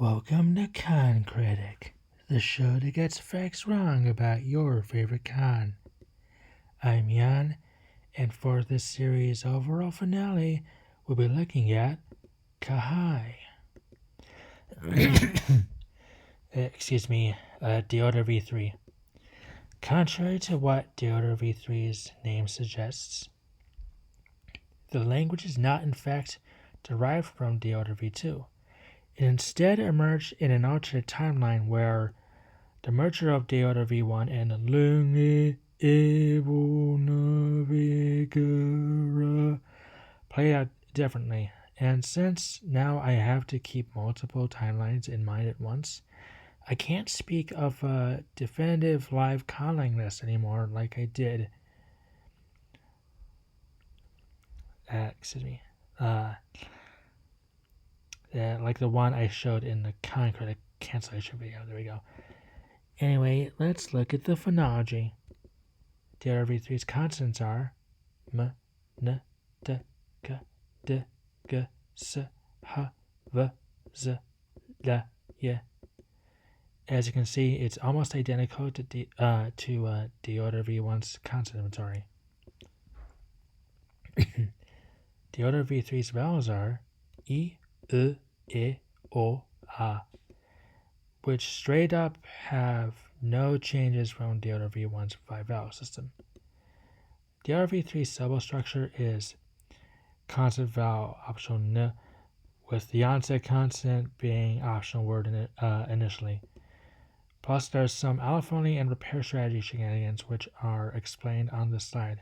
Welcome to Con Critic, the show that gets facts wrong about your favorite con. I'm Jan, and for this series' overall finale, we'll be looking at Kahai. Deyora V3. Contrary to what Deyora V3's name suggests, the language is not in fact derived from Deyora V2. It instead emerged in an alternate timeline where the merger of Deyora V1 and Lunge Evo Navigara played out differently, and since now I have to keep multiple timelines in mind at once, I can't speak of a definitive live conning list anymore like I did. Like the one I showed in the Con Critic cancellation video. There we go. Anyway, let's look at the phonology. Deyora V3's consonants are m, n, d, k, d, g, s, h, v, z, l, y. As you can see, it's almost identical to Deyora V1's consonant inventory. Deyora V3's vowels are e, u, e, o, a, which straight up have no changes from Deyora V1's 5-vowel system. Deyora V3's syllable structure is consonant vowel optional n, with the onset consonant being optional word initially. Plus, there's some allophony and repair strategy shenanigans which are explained on this slide.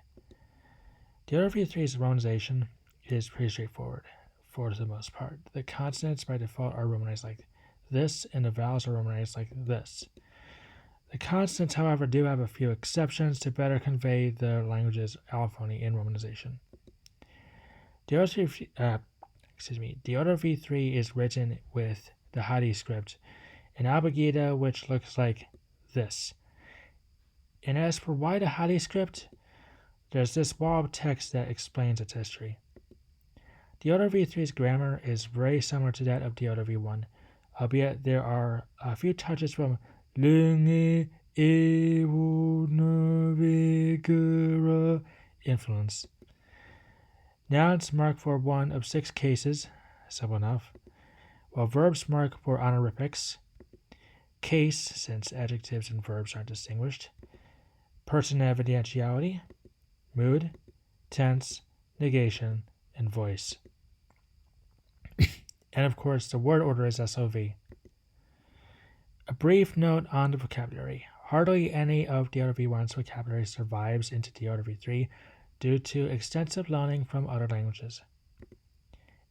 Deyora V3's romanization is pretty straightforward for the most part. The consonants by default are romanized like this, and the vowels are romanized like this. The consonants, however, do have a few exceptions to better convey the language's allophony in romanization. Deyora V3 is written with the Hadi script, an abugida which looks like this. And as for why the Hadi script, there's this wall of text that explains its history. Deyora V3's grammar is very similar to that of Deyora V1, albeit there are a few touches from Lunge Evo Navigara influence. Nouns mark for one of 6 cases, simple enough, while verbs mark for honorifics, case, since adjectives and verbs aren't distinguished, person evidentiality, mood, tense, negation, and voice. And of course, the word order is SOV. A brief note on the vocabulary. Hardly any of Deyora V1's vocabulary survives into Deyora V3 due to extensive learning from other languages.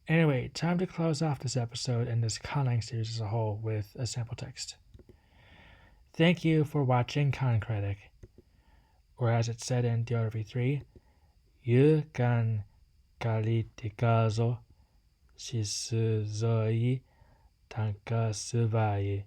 Anyway, time to close off this episode and this conning series as a whole with a sample text. Thank you for watching Con Critic, or as it said in Deyora V3, "You can kalitikazo shisuzoi tanka suvaye."